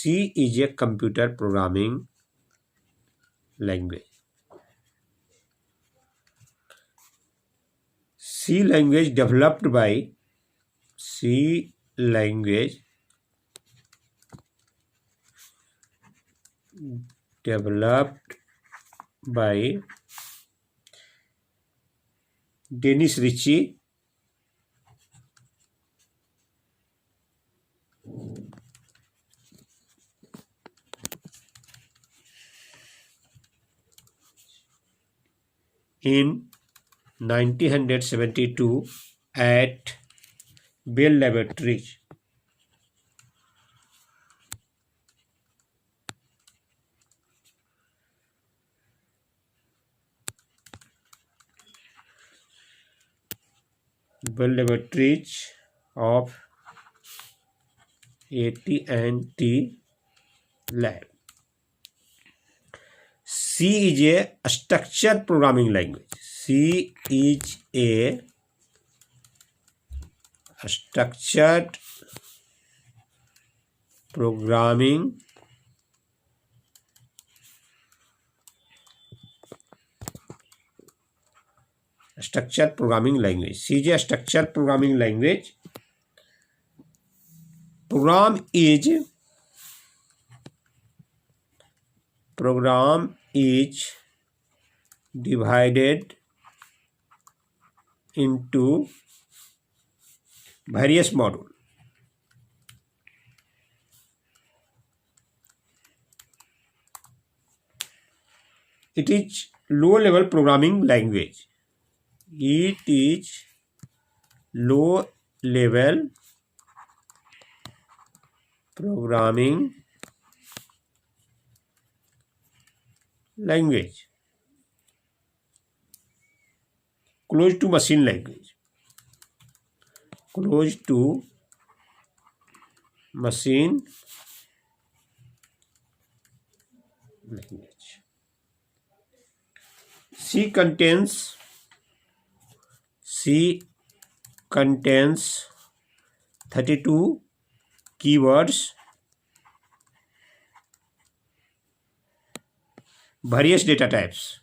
C is a computer programming language. C language developed by Dennis Ritchie in 1972 at Bell Laboratories. Bell Laboratories of AT&T Lab. C is a structured programming language. C is a structured programming language. C is a structured programming language. Program is divided into various modules. It is low-level programming language. It is low-level programming language, close to machine language. Close to machine language. C contains 32 keywords, various data types,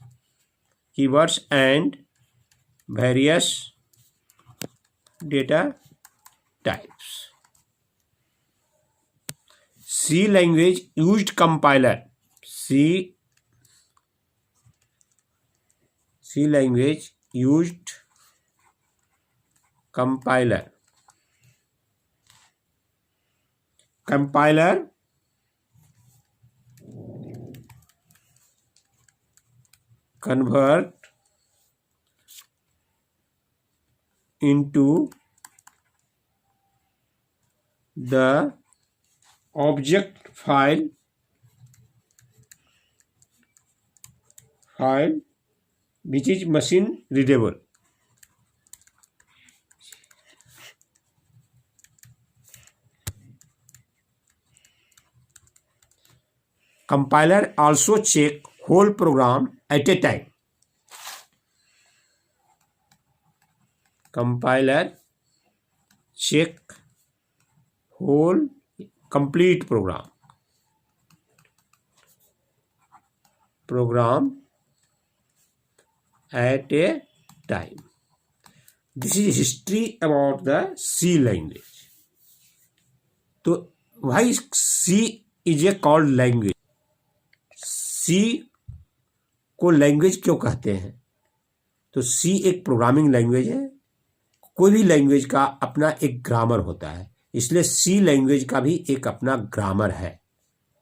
keywords and various data types. C language used compiler. C language used compiler. Compiler convert into the object file which is machine readable. Compiler also check whole program at a time. Compiler check whole complete program at a time. This is history about the C language. So why C is a called language? C को language क्यों कहते हैं? तो C एक programming language है. कोई भी language का अपना एक ग्रामर होता है, इसलिए C लैंग्वेज का भी एक अपना ग्रामर है.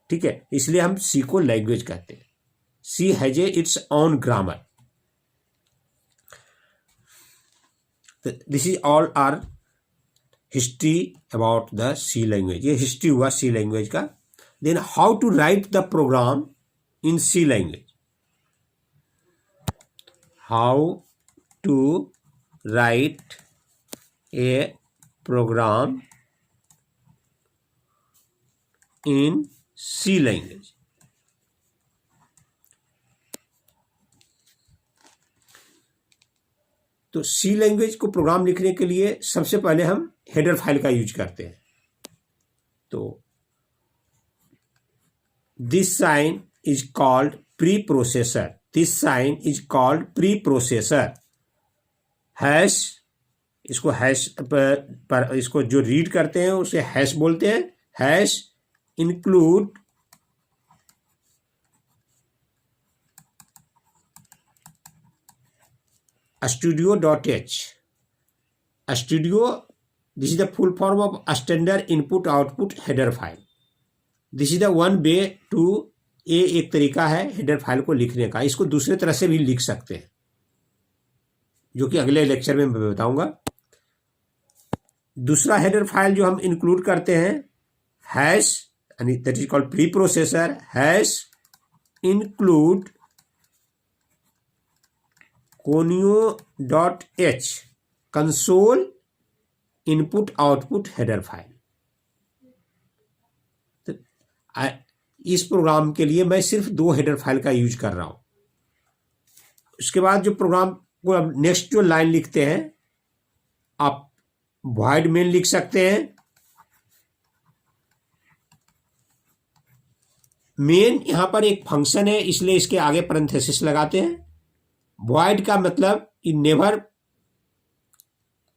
ठीक है, इसलिए हम C को लैंग्वेज कहते हैं. C has its own grammar. This is all our history about the C language. ये हिस्ट्री हुआ C लैंग्वेज का. Then how to write the program in C language. How to write a program in C language. तो C language को programme लिखने के लिए सबसे पहले हम हेडर फाइल का यूज करते हैं. तो this sign is called preprocessor, this sign is called preprocessor. Hash, इसको हैश पर इसको जो रीड करते हैं उसे हैश बोलते हैं। Hash include studio.h, studio, this is the full form of a standard input output header file, this is the one way to, ये एक तरीका है हेडर फाइल को लिखने का। इसको दूसरे तरह से भी लिख सकते हैं जो कि अगले लेक्चर में मैं बताऊंगा। दूसरा हेडर फाइल जो हम इंक्लूड करते हैं हैश, यानी that is called preprocessor, hash include conio.h, console input output header file. तो इस प्रोग्राम के लिए मैं सिर्फ 2 हेडर फाइल का यूज कर रहा हूं। उसके बाद जो प्रोग्राम को अब नेक्स्ट जो लाइन लिखते हैं, आप वॉइड मेन लिख सकते हैं। मेन यहां पर एक फंक्शन है इसलिए इसके आगे पैरेंथेसिस लगाते हैं। वॉइड का मतलब इ नेवर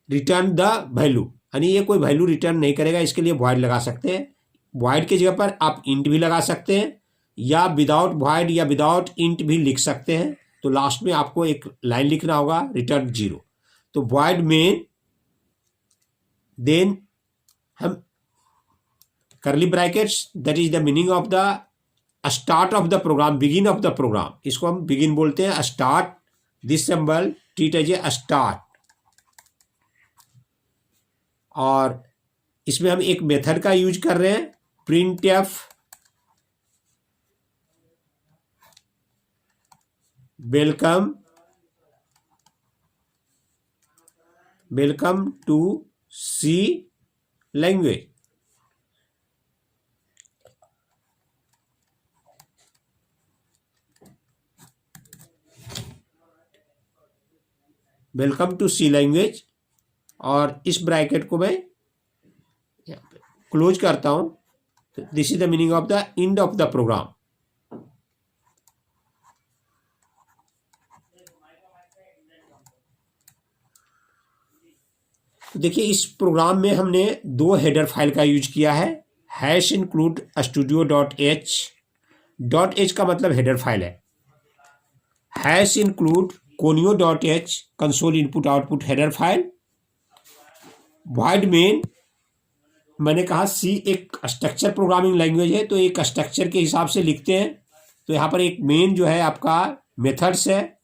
रिटर्न द वैल्यू, यानी ये कोई वैल्यू रिटर्न नहीं करेगा, इसके लिए वॉइड लगा सकते हैं। वॉइड की जगह पर आप इंट भी लगा सकते हैं या विदाउट वॉइड या विदाउट इंट भी लिख सकते हैं। तो लास्ट में आपको एक लाइन लिखना होगा रिटर्न 0। तो वॉइड मेन, देन हम curly brackets, that is the meaning of the start of the program, begin of the program, इसको हम बिगिन बोलते हैं। Start, this symbol treat as a start. और इसमें हम एक मेथड का यूज कर रहे हैं, printf welcome to C language. Welcome to C language, और इस ब्रैकेट को मैं क्लोज करता हूं। This is the meaning of the end of the program. देखिए इस प्रोग्राम में हमने 2 हेडर फाइल का यूज किया है। हैश इंक्लूड studio.h, .h का मतलब हेडर फाइल है। Hash include conio.h, console input output header file. Void main, मैंने कहा सी एक स्ट्रक्चर प्रोग्रामिंग लैंग्वेज है तो एक स्ट्रक्चर के हिसाब से लिखते हैं। तो यहाँ पर एक मेन जो है आपका मेथड्स है,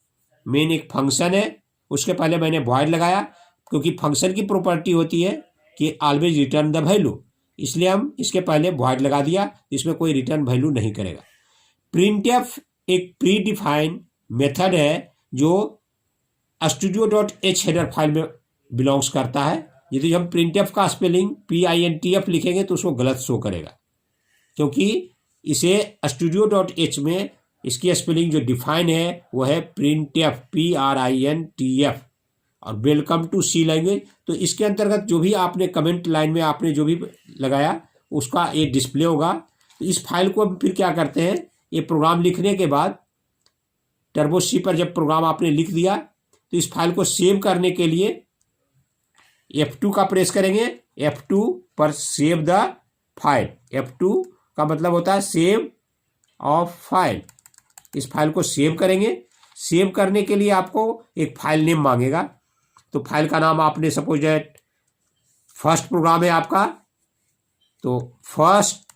मेन एक फंक्शन है, उसके पहले मैंने वॉइड लगाया क्योंकि फंक्शन की प्रॉपर्टी होती है कि ऑलवेज रिटर्न द वैल्यू, इसलिए हम इसके पहले वॉइड लगा दिया, इसमें कोई रिटर्न वैल्यू नहीं करेगा। printf एक प्री डिफाइंड मेथड है जो studio.h हेडर फाइल में बिलोंग्स करता है। यदि हम printf का स्पेलिंग PINTF लिखेंगे तो उसको गलत शो करेगा, क्योंकि इसे studio.h में इसकी स्पेलिंग जो डिफाइन है वो है printf, PRINTF। और वेलकम टू सी लैंग्वेज, तो इसके अंतर्गत जो भी आपने कमेंट लाइन में आपने जो भी लगाया उसका ये डिस्प्ले होगा। तो इस फाइल को हम फिर क्या करते हैं, ये प्रोग्राम लिखने के बाद टर्बो सी पर जब प्रोग्राम आपने लिख दिया तो इस फाइल को सेव करने के लिए F2 का प्रेस करेंगे। F2 पर सेव द फाइल, F2 का मतलब होता है सेव ऑफ फाइल। इस फाइल को सेव करेंगे। सेव करने के लिए आपको एक फाइल नेम मांगेगा, तो फाइल का नाम आपने सपोज दैट फर्स्ट प्रोग्राम है आपका, तो फर्स्ट.c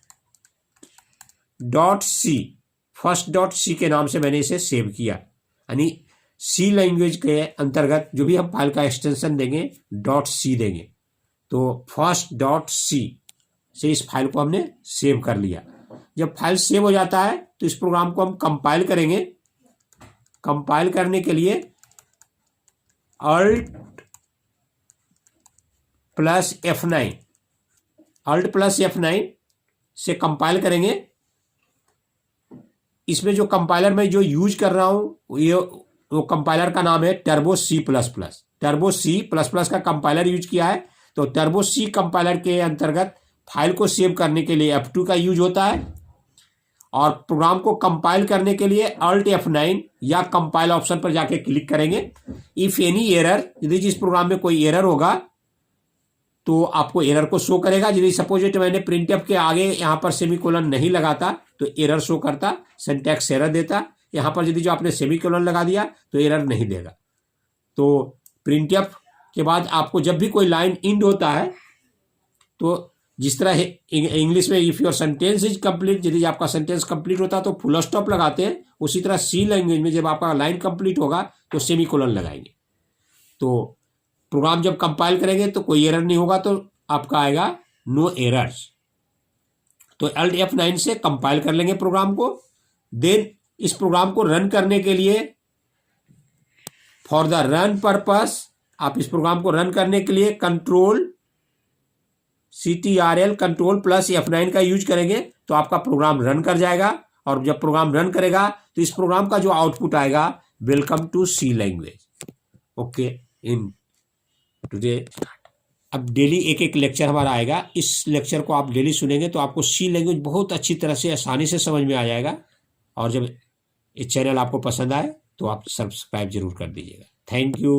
के नाम से मैंने इसे सेव किया। यानी सी लैंग्वेज के अंतर्गत जो भी हम फाइल का एक्सटेंशन देंगे .c देंगे, तो first.c से इस फाइल को हमने सेव कर लिया। जब फाइल सेव हो जाता है तो इस प्रोग्राम को हम कंपाइल करेंगे। कंपाइल करने के लिए Alt प्लस F9 से कंपाइल करेंगे। इसमें जो कंपाइलर मैं जो यूज कर रहा हूं ये वो कंपाइलर का नाम है टर्बो C++। टर्बो C++ का कंपाइलर यूज किया है। तो टर्बो C कंपाइलर के अंतर्गत फाइल को सेव करने के लिए F2 का यूज होता है। और प्रोग्राम को कंपाइल करने के लिए Alt F9 या कंपाइल ऑप्शन पर जाके क्लिक करेंगे। इफ एनी एरर, यदि जिस प्रोग्राम में कोई एरर होगा तो आपको एरर को शो करेगा। यदि सपोज इट मैंने प्रिंटफ के आगे यहाँ पर सेमीकोलन नहीं लगाता तो एरर शो करता, सिंटैक्स एरर देता। यहाँ पर यदि जो आपने सेमीकोलन लगा दिया तो एरर नहीं देगा। तो प्रिंटफ के बाद आपको जब भी कोई लाइन इंड होता है तो जिस तरह इंग्लिश में if your sentence is complete, यदि आपका सेंटेंस कंप्लीट होता है तो फुल स्टॉप लगाते हैं, उसी तरह सी लैंग्वेज में जब आपका लाइन कंप्लीट होगा तो सेमीकोलन लगाएंगे। तो प्रोग्राम जब कंपाइल करेंगे तो कोई एरर नहीं होगा, तो आपका आएगा नो एरर्स। तो Alt F9 से कंपाइल कर लेंगे प्रोग्राम को। देन इस प्रोग्राम को रन करने के लिए फॉर द रन पर्पस, आप इस प्रोग्राम को रन करने के लिए CTRL कंट्रोल प्लस F9 का यूज करेंगे तो आपका प्रोग्राम रन कर जाएगा। और जब प्रोग्राम रन करेगा तो इस प्रोग्राम का जो आउटपुट आएगा, welcome to C language. Okay, in today अब डेली एक एक लेक्चर हमारा आएगा। इस लेक्चर को आप डेली सुनेंगे तो आपको सी लैंग्वेज बहुत अच्छी तरह से आसानी से समझ में आ जाएगा। और जब ये चैनल आपको पसंद आए तो आप सब्सक्राइब जरूर कर दीजिएगा। Thank you.